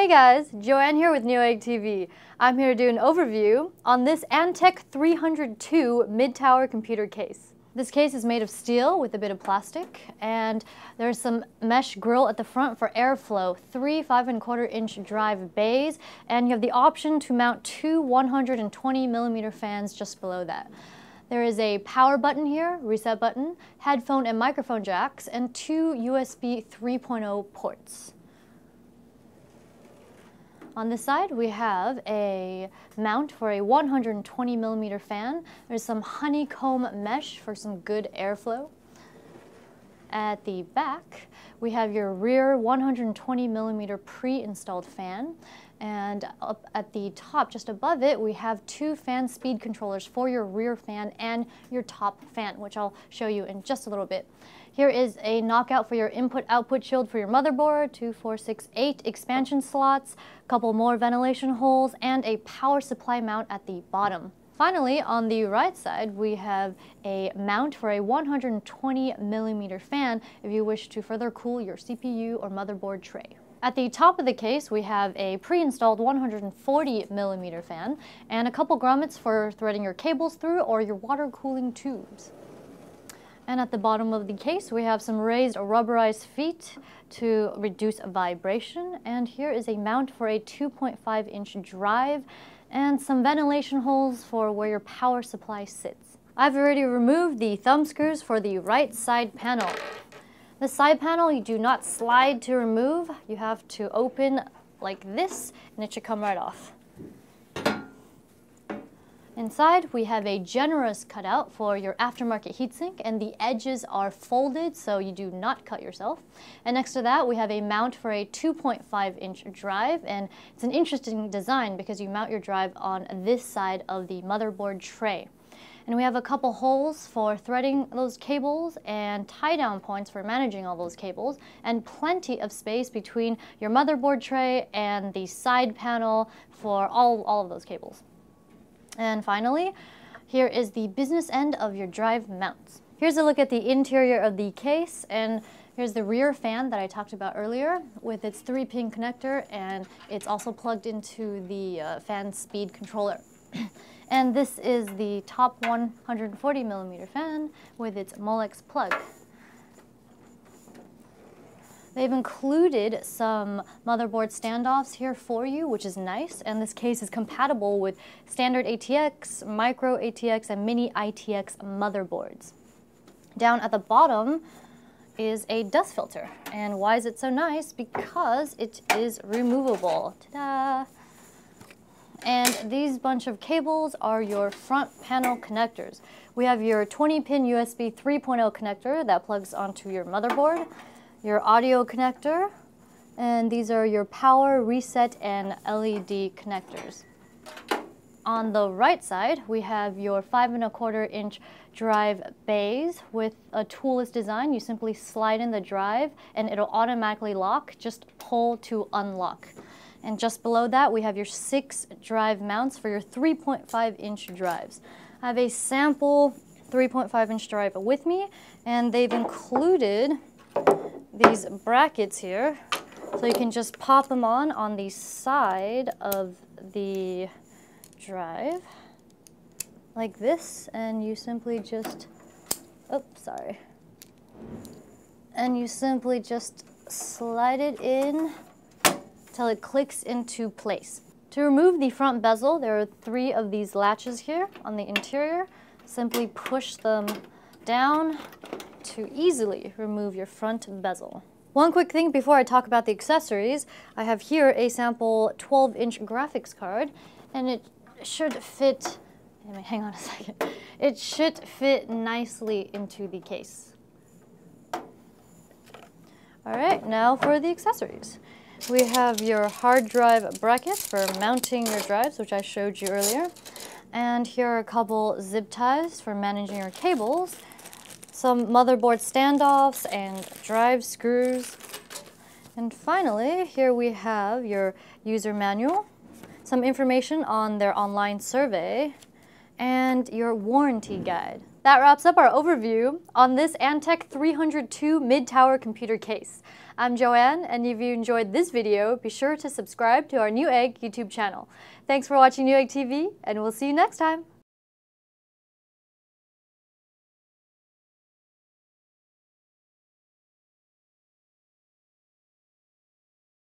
Hey guys, Joanne here with Newegg TV. I'm here to do an overview on this Antec 302 mid-tower computer case. This case is made of steel with a bit of plastic, and there's some mesh grille at the front for airflow, 3 5¼ inch drive bays, and you have the option to mount 2 120mm fans just below that. There is a power button here, reset button, headphone and microphone jacks, and 2 USB 3.0 ports. On this side, we have a mount for a 120mm fan. There's some honeycomb mesh for some good airflow. At the back, we have your rear 120mm pre-installed fan. And up at the top, just above it, we have 2 fan speed controllers for your rear fan and your top fan, which I'll show you in just a little bit. Here is a knockout for your input-output shield for your motherboard, 2, 4, 6, 8 expansion slots, a couple more ventilation holes, and a power supply mount at the bottom. Finally, on the right side, we have a mount for a 120mm fan if you wish to further cool your CPU or motherboard tray. At the top of the case, we have a pre-installed 140mm fan and a couple grommets for threading your cables through or your water cooling tubes. And at the bottom of the case, we have some raised rubberized feet to reduce vibration. And here is a mount for a 2.5-inch drive and some ventilation holes for where your power supply sits. I've already removed the thumb screws for the right side panel. The side panel you do not slide to remove. You have to open like this and it should come right off. Inside, we have a generous cutout for your aftermarket heatsink, and the edges are folded so you do not cut yourself. And next to that, we have a mount for a 2.5-inch drive, and it's an interesting design because you mount your drive on this side of the motherboard tray. And we have a couple holes for threading those cables and tie-down points for managing all those cables, and plenty of space between your motherboard tray and the side panel for all of those cables. And finally, here is the business end of your drive mounts. Here's a look at the interior of the case, and here's the rear fan that I talked about earlier with its 3-pin connector, and it's also plugged into the fan speed controller. And this is the top 140mm fan with its Molex plug. They've included some motherboard standoffs here for you, which is nice, and this case is compatible with standard ATX, micro ATX, and mini ITX motherboards. Down at the bottom is a dust filter, and why is it so nice? Because it is removable. Ta-da! And these bunch of cables are your front panel connectors. We have your 20-pin USB 3.0 connector that plugs onto your motherboard, your audio connector, and these are your power, reset, and LED connectors. On the right side, we have your 5¼ inch drive bays with a toolless design. You simply slide in the drive and it'll automatically lock. Just pull to unlock. And just below that, we have your 6 drive mounts for your 3.5-inch drives. I have a sample 3.5-inch drive with me, and they've included these brackets here, so you can just pop them on the side of the drive like this, and you simply just, and you simply just slide it in till it clicks into place. To remove the front bezel, there are 3 of these latches here on the interior. Simply push them down to easily remove your front bezel. One quick thing before I talk about the accessories, I have here a sample 12-inch graphics card, and it should fit, hang on a second, it should fit nicely into the case. Alright, now for the accessories. We have your hard drive brackets for mounting your drives, which I showed you earlier, and here are a couple zip ties for managing your cables, some motherboard standoffs and drive screws. And finally, here we have your user manual, some information on their online survey, and your warranty guide. That wraps up our overview on this Antec 302 mid-tower computer case. I'm Joanne, and if you enjoyed this video, be sure to subscribe to our Newegg YouTube channel. Thanks for watching Newegg TV, and we'll see you next time.